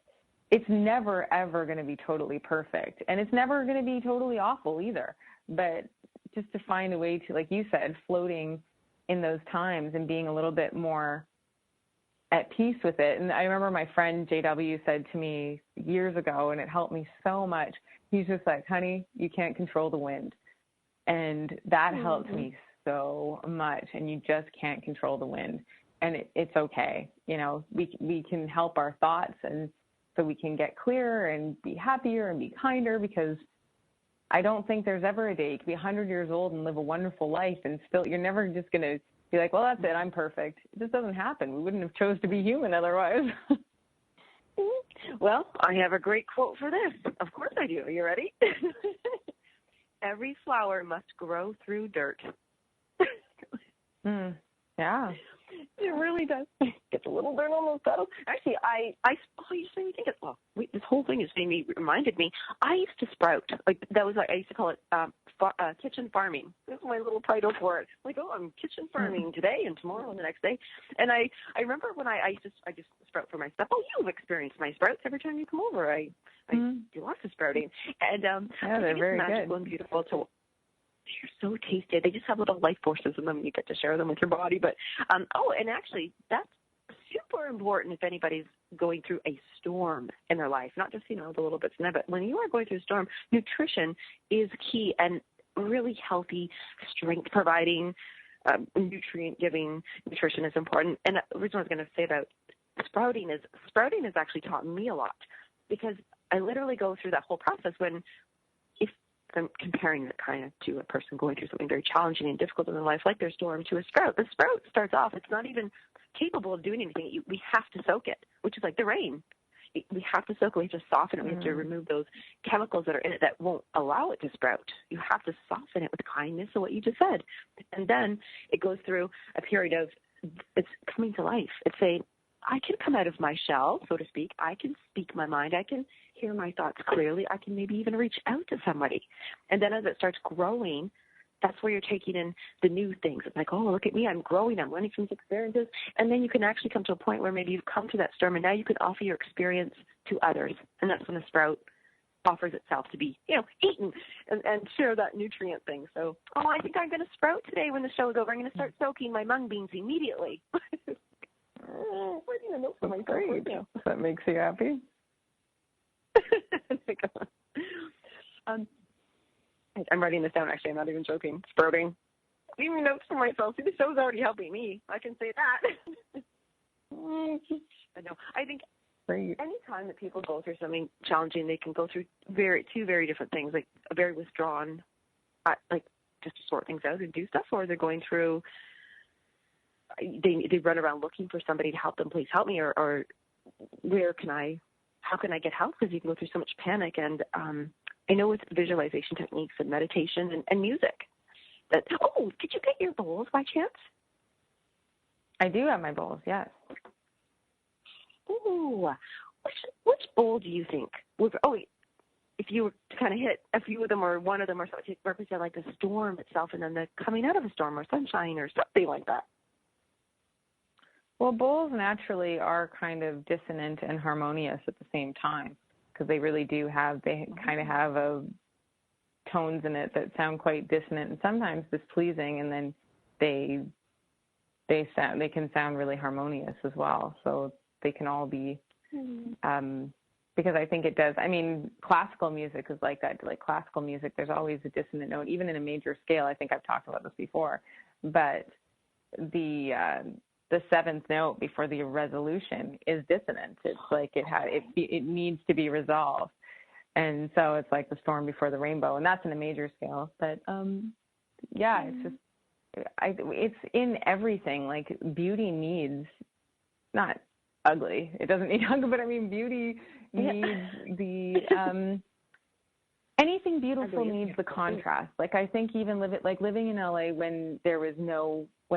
it's never, ever going to be totally perfect. And it's never going to be totally awful either. But just to find a way to, like you said, floating in those times and being a little bit more at peace with it. And I remember my friend JW said to me years ago, and it helped me so much. He's just like, honey, you can't control the wind. And that helped me so much. And you just can't control the wind. And it's okay. We can help our thoughts, and so we can get clearer and be happier and be kinder, because I don't think there's ever a day you can be 100 years old and live a wonderful life, and still, you're never just going to be like, well, that's it, I'm perfect. It just doesn't happen. We wouldn't have chose to be human otherwise. Well, I have a great quote for this. Of course I do. Are you ready? Every flower must grow through dirt. Yeah. It really does. Gets a little dirt on those petals. Actually, you say you think it. Well, this whole thing reminded me. I used to sprout. I used to call it kitchen farming. This is my little title for it. Like, I'm kitchen farming today and tomorrow and the next day. And I remember when I just sprout for myself. Oh, you've experienced my sprouts every time you come over. I do lots of sprouting, and they're very magical good and beautiful to. They're so tasty. They just have little life forces in them, and you get to share them with your body. But and actually, that's super important if anybody's going through a storm in their life. Not just the little bits in there, but when you are going through a storm, nutrition is key, and really healthy, strength-providing, nutrient-giving nutrition is important. And the reason I was going to say about sprouting has actually taught me a lot, because I literally go through that whole process when. I'm comparing it kind of to a person going through something very challenging and difficult in their life, like their storm, to a sprout. The sprout starts off, it's not even capable of doing anything. We have to soak it, which is like the rain. We have to soak it. We have to soften it. We have to remove those chemicals that are in it that won't allow it to sprout. You have to soften it with kindness, of what you just said. And then it goes through a period of it's coming to life. It's saying, I can come out of my shell, so to speak. I can speak my mind. I can hear my thoughts clearly. I can maybe even reach out to somebody. And then as it starts growing, that's where you're taking in the new things. It's like, oh, look at me. I'm growing. I'm learning from these experiences. And then you can actually come to a point where maybe you've come to that storm, and now you can offer your experience to others. And that's when the sprout offers itself to be, eaten and share that nutrient thing. So, I think I'm going to sprout today when the show is over. I'm going to start soaking my mung beans immediately. I need a note for my grade. That makes you happy? I'm writing this down, actually. I'm not even joking. Sprouting. Leaving notes for myself. See, the show's already helping me. I can say that. I know. I think any time that people go through something challenging, they can go through two very different things, like a very withdrawn, like just to sort things out and do stuff, or they're going through they run around looking for somebody to help them. Please help me, or how can I get help? Because you can go through so much panic. And I know with visualization techniques and meditation and music that, did you get your bowls by chance? I do have my bowls, yes. Ooh, which bowl do you think if you were to kind of hit a few of them or one of them or something to represent like the storm itself and then the coming out of a storm or sunshine or something like that? Well, bowls naturally are kind of dissonant and harmonious at the same time, because they really do they kind of have tones in it that sound quite dissonant and sometimes displeasing, and then they can sound really harmonious as well. So they can all be, because I think it does. I mean, classical music is like that. Like classical music, there's always a dissonant note, even in a major scale. I think I've talked about this before, but the seventh note before the resolution is dissonant. It's like it needs to be resolved. And so it's like the storm before the rainbow, and that's in a major scale. But it's just it's in everything. Like beauty needs not ugly. It doesn't need ugly, but I mean beauty needs the anything beautiful needs the contrast. Like I think even living in LA when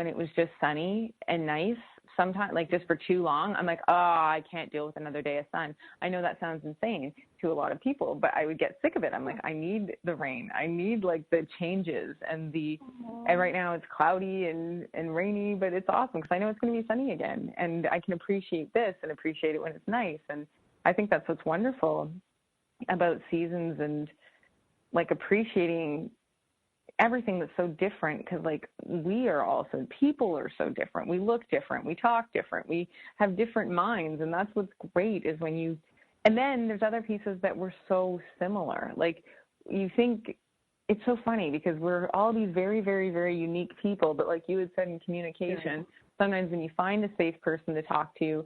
it was just sunny and nice, sometimes like just for too long, I'm like, I can't deal with another day of sun. I know that sounds insane to a lot of people, but I would get sick of it. I'm like, I need the rain. I need like the changes and and right now it's cloudy and rainy, but it's awesome because I know it's going to be sunny again, and I can appreciate this and appreciate it when it's nice. And I think that's what's wonderful about seasons and like appreciating everything that's so different, because like people are so different. We look different. We talk different. We have different minds. And that's what's great is and then there's other pieces that we're so similar. Like you think it's so funny because we're all these very, very, very unique people. But like you had said in communication, sometimes when you find a safe person to talk to,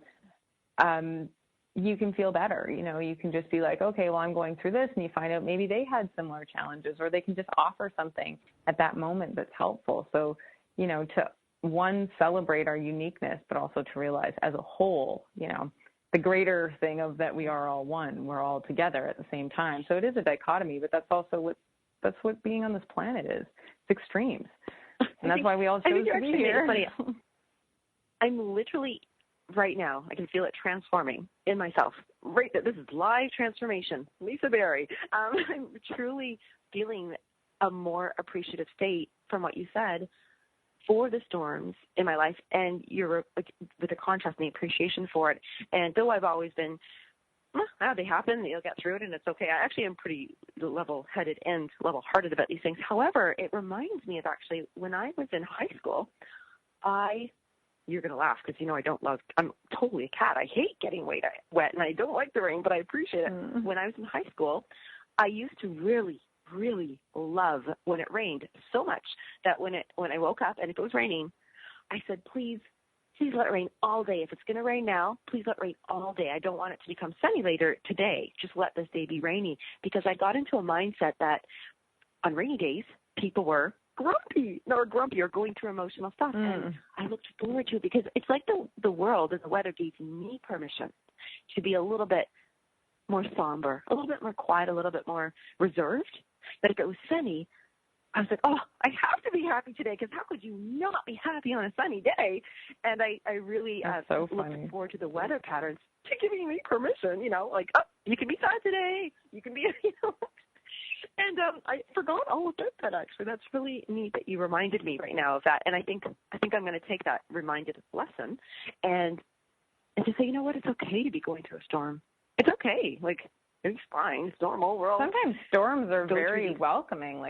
you can feel better. You can just be like, okay, well, I'm going through this, and you find out maybe they had similar challenges, or they can just offer something at that moment that's helpful. So, to celebrate our uniqueness, but also to realize as a whole, the greater thing of that we are all one. We're all together at the same time. So it is a dichotomy, but that's also what being on this planet is. It's extremes. And that's why we all chose to be here. I'm literally, right now, I can feel it transforming in myself. Right, this is live transformation. Lisa Berry. I'm truly feeling a more appreciative state from what you said for the storms in my life, and you're like, with the contrast and the appreciation for it. And though I've always been, they happen, you'll get through it, and it's okay. I actually am pretty level-headed and level-hearted about these things. However, it reminds me of actually when I was in high school, you're going to laugh because, I'm totally a cat. I hate getting wet, and I don't like the rain, but I appreciate it. Mm-hmm. When I was in high school, I used to really love when it rained so much that when I woke up and if it was raining, I said, please let it rain all day. If it's going to rain now, please let it rain all day. I don't want it to become sunny later today. Just let this day be rainy, because I got into a mindset that on rainy days, people were grumpy or going through emotional stuff. And I looked forward to it because it's like the world and the weather gave me permission to be a little bit more somber, a little bit more quiet, a little bit more reserved. But if it was sunny, I was like, I have to be happy today, because how could you not be happy on a sunny day? And I really looked forward to the weather patterns to giving me permission, you can be sad today. You can be, And I forgot all about that, actually. That's really neat that you reminded me right now of that. And I think I'm going to take that reminded lesson and to say, you know what, it's okay to be going through a storm. It's okay. It's fine. It's normal. Sometimes storms are very welcoming.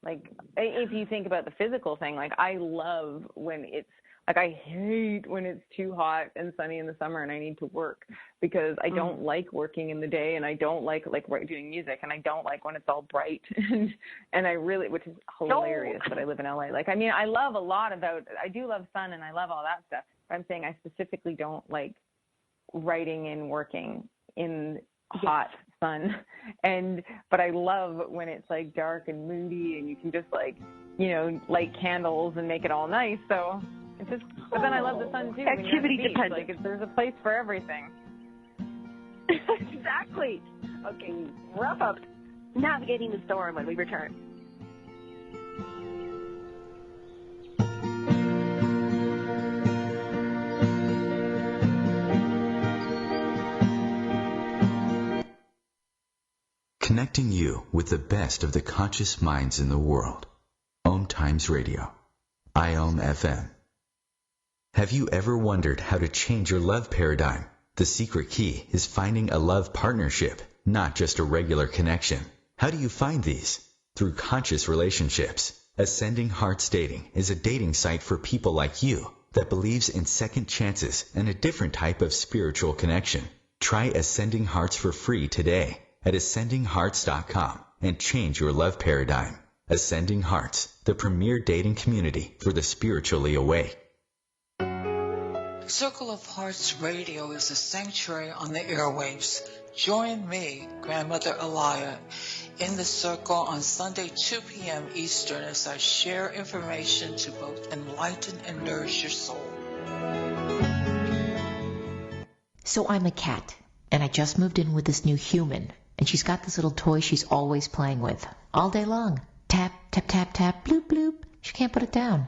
If you think about the physical thing, I love when it's, I hate when it's too hot and sunny in the summer and I need to work, because I don't like working in the day, and I don't like doing music, and I don't like when it's all bright and I really, which is hilarious, but I live in LA. I love a lot I do love sun and I love all that stuff, but I'm saying I specifically don't like writing and working in hot sun, but I love when it's dark and moody and you can just light candles and make it all nice. So it's just, but then I love the sun too. Activity dependent. There's a place for everything. Exactly. Okay, wrap up navigating the storm when we return. Connecting you with the best of the conscious minds in the world. OMTimes Radio. IOM FM. Have you ever wondered how to change your love paradigm? The secret key is finding a love partnership, not just a regular connection. How do you find these? Through conscious relationships. Ascending Hearts Dating is a dating site for people like you that believes in second chances and a different type of spiritual connection. Try Ascending Hearts for free today at ascendinghearts.com and change your love paradigm. Ascending Hearts, the premier dating community for the spiritually awake. Circle of Hearts Radio is a sanctuary on the airwaves. Join me, Grandmother Elia, in the circle on Sunday 2 p.m. Eastern as I share information to both enlighten and nourish your soul. So I'm a cat, and I just moved in with this new human, and she's got this little toy she's always playing with, all day long. Tap, tap, tap, tap, bloop, bloop. She can't put it down.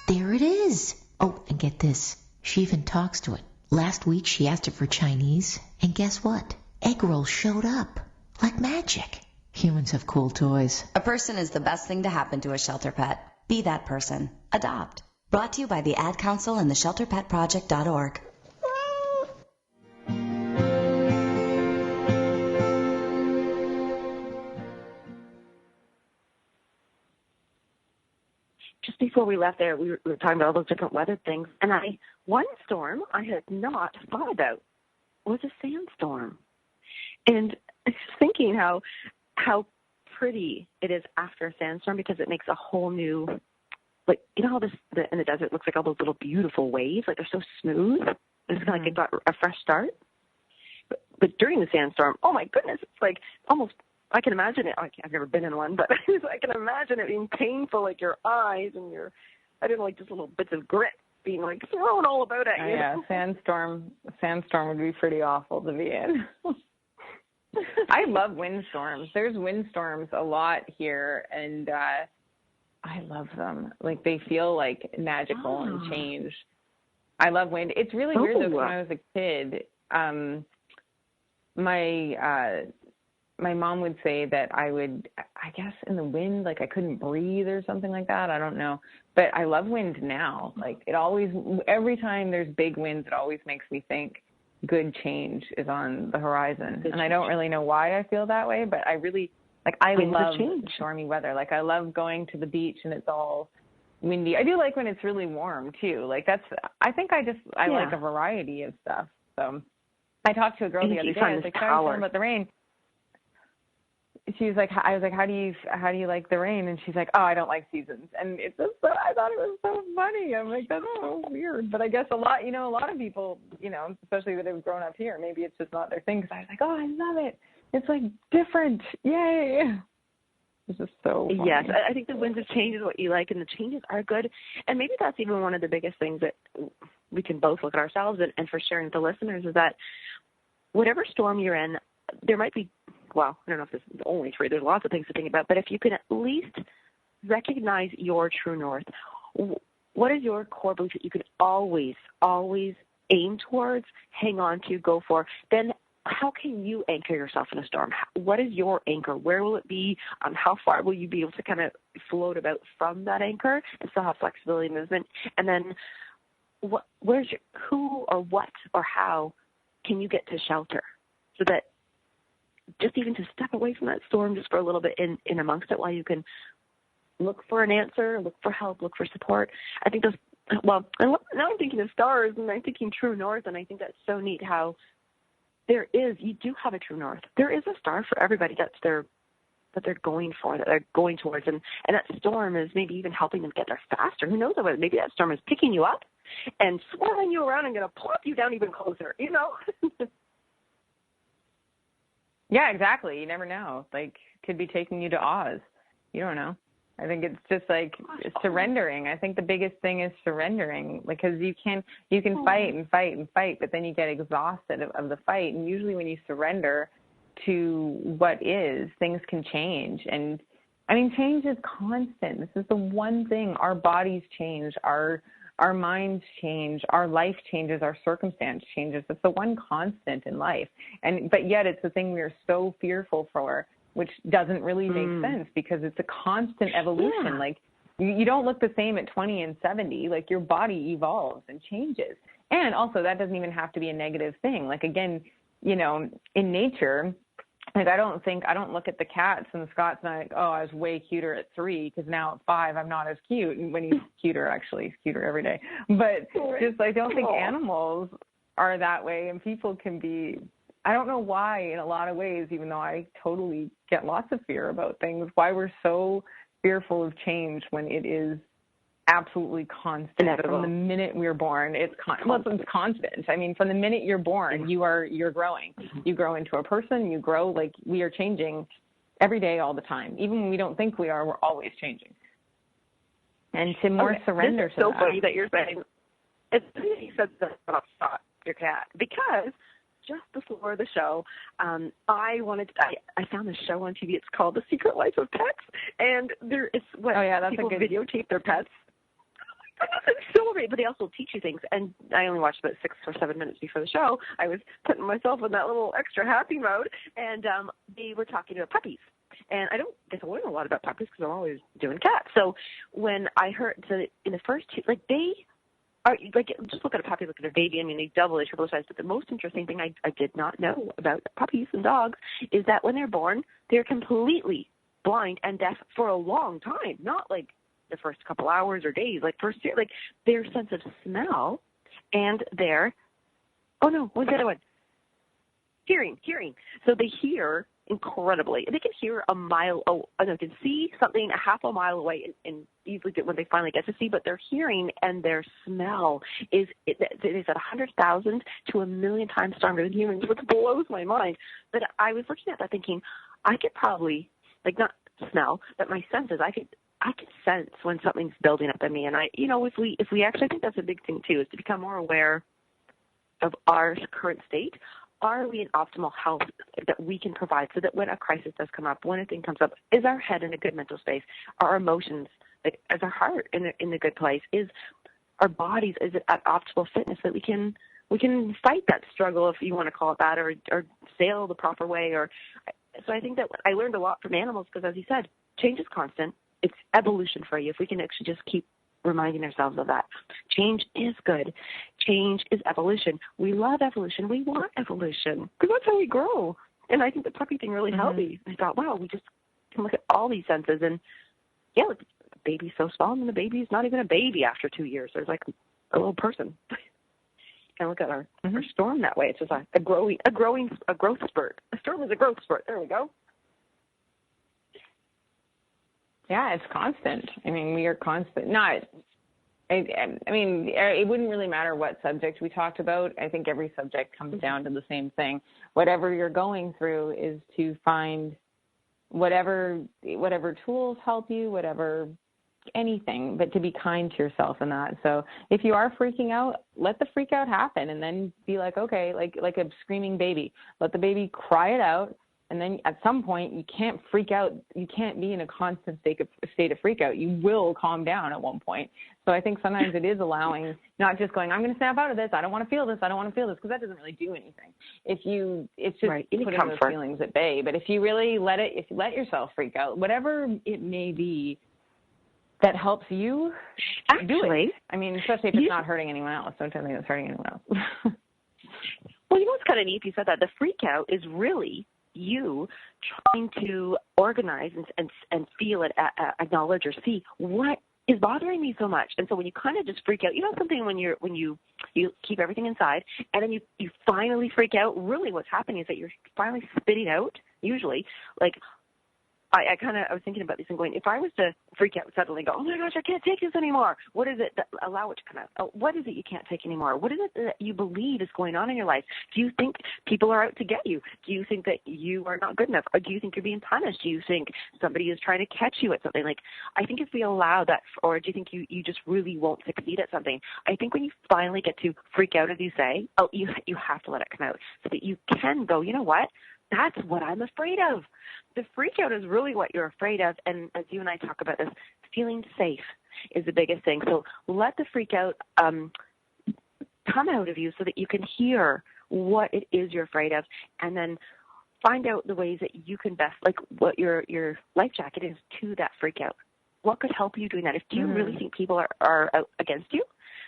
There it is. Oh, and get this. She even talks to it. Last week she asked it for Chinese, and guess what? Egg rolls showed up. Like magic. Humans have cool toys. A person is the best thing to happen to a shelter pet. Be that person. Adopt. Brought to you by the Ad Council and the ShelterPetProject.org. Just before we left there, we were talking about all those different weather things, and one storm I had not thought about was a sandstorm. And I was thinking how pretty it is after a sandstorm, because it makes a whole new, how in the desert looks like all those little beautiful waves, they're so smooth. It's kind of it got a fresh start. But during the sandstorm, oh my goodness, it's almost, I can imagine it. I've never been in one, but I can imagine it being painful, your eyes and just little bits of grit being like thrown all about at you. Yeah, sandstorm would be pretty awful to be in. I love windstorms. There's windstorms a lot here, and I love them. Like, they feel like magical and change. I love wind. It's really weird though, 'cause when I was a kid, my mom would say that I guess in the wind, like I couldn't breathe or something like that. I don't know. But I love wind now. Like, every time there's big winds, it always makes me think good change is on the horizon. And I don't really know why I feel that way, but I really, like, I love stormy weather. Like, I love going to the beach and it's all windy. I do like when it's really warm too. Like, I think I like a variety of stuff. So I talked to a girl the other day. I was like, talking about the rain. She's like, I was like, how do you like the rain? And she's like, oh, I don't like seasons. And it's just, I thought it was so funny. I'm like, that's so weird. But I guess a lot of people, especially that have grown up here, maybe it's just not their thing. Because I was like, oh, I love it. It's like different. Yay. It's just so funny. Yes, I think the winds of change is what you like, and the changes are good. And maybe that's even one of the biggest things that we can both look at ourselves and for sharing with the listeners is that whatever storm you're in, there might be, well, I don't know if this is only true. There's lots of things to think about. But if you can at least recognize your true north, what is your core belief that you can always, always aim towards, hang on to, go for, then how can you anchor yourself in a storm? What is your anchor? Where will it be? How far will you be able to kind of float about from that anchor and still have flexibility and movement? And then who or what or how can you get to shelter so that just even to step away from that storm just for a little bit in amongst it while you can look for an answer, look for help, look for support. I think now I'm thinking of stars and I'm thinking true north, and I think that's so neat how you do have a true north. There is a star for everybody that they're going for, that they're going towards, and that storm is maybe even helping them get there faster. Who knows about it? Maybe that storm is picking you up and swirling you around and going to plop you down even closer, Yeah, exactly. You never know. Like, could be taking you to Oz. You don't know. I think it's just like surrendering. I think the biggest thing is surrendering, because you can fight and fight and fight, but then you get exhausted of the fight. And usually when you surrender to what is, things can change. And I mean, change is constant. This is the one thing. Our bodies change, our minds change, our life changes, our circumstance changes. It's the one constant in life. But yet it's the thing we're so fearful for, which doesn't really make sense because it's a constant evolution. Yeah. Like, you don't look the same at 20 and 70. Like, your body evolves and changes. And also, that doesn't even have to be a negative thing. Like, again, in nature, like, I don't look at the cats and the Scots and I'm like, oh, I was way cuter at 3 because now at 5 I'm not as cute. And when he's cuter, actually, he's cuter every day. But just, I don't think animals are that way, and people can be, I don't know why in a lot of ways, even though I totally get lots of fear about things, why we're so fearful of change when it is absolutely constant. Inevitable. From the minute we're born, it's constant. I mean, from the minute you're born, you're growing. You grow into a person, you grow, like, we are changing every day, all the time. Even when we don't think we are, we're always changing. And to more surrender to that. It's so funny that you're saying, it's funny that you said that about your cat, because just before the show, I found this show on TV. It's called The Secret Life of Pets, and people videotape their pets. It's so great, but they also teach you things. And I only watched about 6 or 7 minutes before the show. I was putting myself in that little extra happy mode, and they were talking about puppies. And I don't get to learn a lot about puppies because I'm always doing cats. So when I heard in the first two, like, they are, like, just look at a puppy, look at a baby. I mean, they double, they triple size. But the most interesting thing I did not know about puppies and dogs is that when they're born, they're completely blind and deaf for a long time. Not like the first couple hours or days, like their sense of smell and their, what's the other one? Hearing. So they hear incredibly. They can hear a mile, they can see something a half a mile away and easily when they finally get to see, but their hearing and their smell is at 100,000 to 1,000,000 times stronger than humans, which blows my mind. But I was looking at that thinking, I could probably, like, not smell, but my senses, I could I can sense when something's building up in me. And if we actually, I think that's a big thing too, is to become more aware of our current state. Are we in optimal health that we can provide so that when a crisis does come up, when a thing comes up, is our head in a good mental space? Are our emotions, is our heart in a good place? Is our bodies, is it at optimal fitness that we can fight that struggle, if you want to call it that, or sail the proper way? So I think that I learned a lot from animals because, as you said, change is constant. It's evolution for you. If we can actually just keep reminding ourselves of that. Change is good. Change is evolution. We love evolution. We want evolution because that's how we grow. And I think the puppy thing really helped me. I thought, wow, we just can look at all these senses. And, yeah, the baby's so small, and the baby's not even a baby after 2 years. There's like a little person. And look at our storm that way. It's just a growth spurt. A storm is a growth spurt. There we go. Yeah, it's constant. I mean, we are constant. It wouldn't really matter what subject we talked about. I think every subject comes down to the same thing. Whatever you're going through is to find whatever tools help you, anything, but to be kind to yourself in that. So if you are freaking out, let the freak out happen, and then be like, okay, like a screaming baby. Let the baby cry it out. And then at some point, you can't freak out. You can't be in a constant state of freak out. You will calm down at one point. So I think sometimes it is allowing, not just going, I'm going to snap out of this. I don't want to feel this. I don't want to feel this, because that doesn't really do anything. It's just putting those feelings at bay. But if you really let yourself freak out, whatever it may be that helps you, do it. I mean, especially if it's not hurting anyone else. Don't tell me it's hurting anyone else. Well, you know what's kind of neat? You said that the freak out is really you trying to organize and feel it, acknowledge or see what is bothering me so much. And so when you kind of just freak out, something when you keep everything inside and then you finally freak out, really what's happening is that you're finally spitting out, usually, like, I was thinking about this and going, if I was to freak out suddenly and go, oh my gosh, I can't take this anymore, what is it that allow it to come out? What is it you can't take anymore? What is it that you believe is going on in your life? Do you think people are out to get you? Do you think that you are not good enough? Or do you think you're being punished? Do you think somebody is trying to catch you at something? Like, I think if we allow that, or do you think you just really won't succeed at something? I think when you finally get to freak out, as you say, you have to let it come out so that you can go, you know what? That's what I'm afraid of. The freak out is really what you're afraid of. And as you and I talk about this, feeling safe is the biggest thing. So let the freak out come out of you so that you can hear what it is you're afraid of, and then find out the ways that you can best, like what your life jacket is to that freak out. What could help you doing that? Do you really think people are out against you?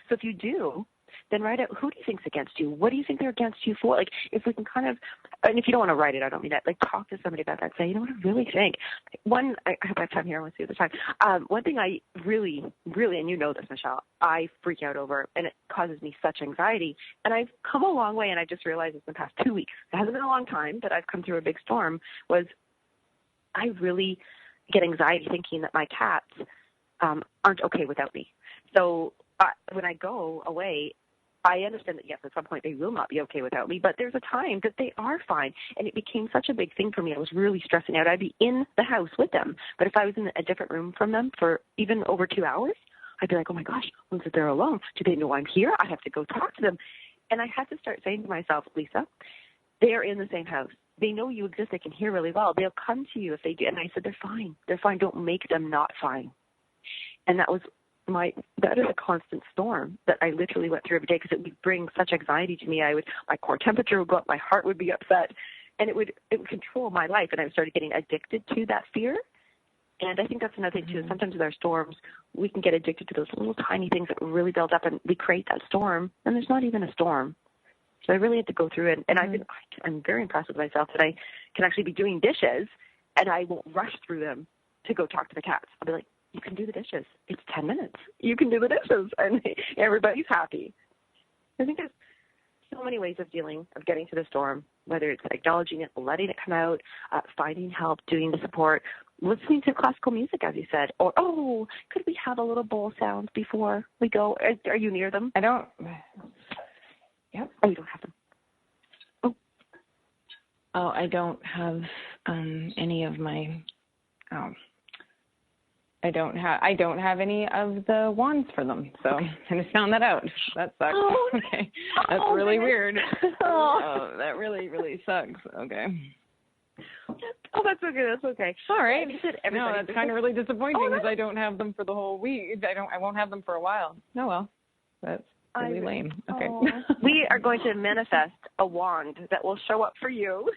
So if you do, then write out, who do you think's against you? What do you think they're against you for? Like, if we can kind of, and if you don't want to write it, I don't mean that, like, talk to somebody about that. Say, you know what I really think? I hope I have time here. I want to see the time. One thing I really, really, and you know this, Michelle, I freak out over, and it causes me such anxiety. And I've come a long way, and I just realized this in the past 2 weeks. It hasn't been a long time, but I've come through a big storm, was I really get anxiety thinking that my cats aren't okay without me. So when I go away, I understand that, yes, at some point they will not be okay without me, but there's a time that they are fine. And it became such a big thing for me. I was really stressing out. I'd be in the house with them, but if I was in a different room from them for even over 2 hours, I'd be like, oh my gosh, once they're alone, do they know I'm here? I have to go talk to them. And I had to start saying to myself, Lisa, they're in the same house. They know you exist. They can hear really well. They'll come to you if they do. And I said, they're fine. They're fine. Don't make them not fine. And that is a constant storm that I literally went through every day, because it would bring such anxiety to me. My core temperature would go up, my heart would be upset, and it would control my life. And I started getting addicted to that fear. And I think that's another thing too. Sometimes with our storms, we can get addicted to those little tiny things that really build up, and we create that storm, and there's not even a storm. So I really had to go through it. And I'm very impressed with myself that I can actually be doing dishes, and I won't rush through them to go talk to the cats. I'll be like, you can do the dishes. It's 10 minutes. You can do the dishes, and everybody's happy. I think there's so many ways of getting to the storm, whether it's acknowledging it, letting it come out, finding help, doing the support, listening to classical music, as you said, or, could we have a little bowl sound before we go? Are you near them? I don't. Yep. Oh, you don't have them. I don't have any of my I don't have any of the wands for them, so I just found that out. That sucks. Oh, okay, that's really weird. Oh, that really, really sucks. Okay. Oh, that's okay. That's okay. All right. No, that's kind of really disappointing because I don't have them for the whole week. I won't have them for a while. Oh well, that's really lame. Okay. We are going to manifest a wand that will show up for you.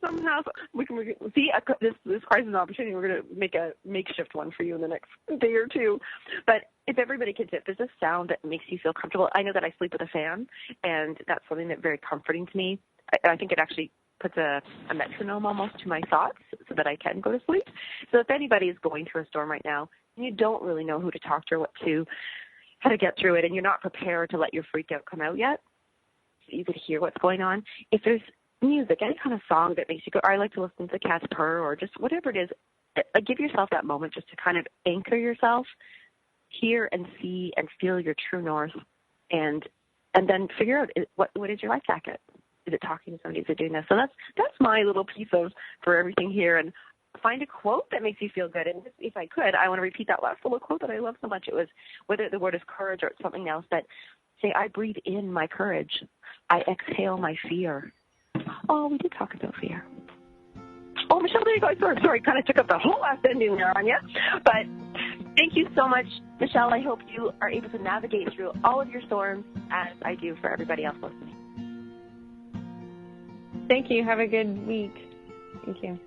Somehow we can see this crisis opportunity. We're going to make a makeshift one for you in the next day or two. But if everybody can, if there's a sound that makes you feel comfortable, I know that I sleep with a fan, and that's something that's very comforting to me. I think it actually puts a metronome almost to my thoughts so that I can go to sleep. So if anybody is going through a storm right now and you don't really know who to talk to or how to get through it, and you're not prepared to let your freak out come out yet, so you could hear what's going on. If there's music, any kind of song that makes you go, or I like to listen to the cat's purr, or just whatever it is, give yourself that moment just to kind of anchor yourself, hear and see and feel your true north, and then figure out what is your life jacket. Is it talking to somebody? Is it doing this? So that's my little piece for everything here. And find a quote that makes you feel good. And if I could, I want to repeat that last little quote that I love so much. It was, whether the word is courage or it's something else, but say, I breathe in my courage. I exhale my fear. Oh, we did talk about fear. Oh, Michelle, there you go. Sorry, kind of took up the whole last ending there on you. But thank you so much, Michelle. I hope you are able to navigate through all of your storms as I do for everybody else listening. Thank you. Have a good week. Thank you.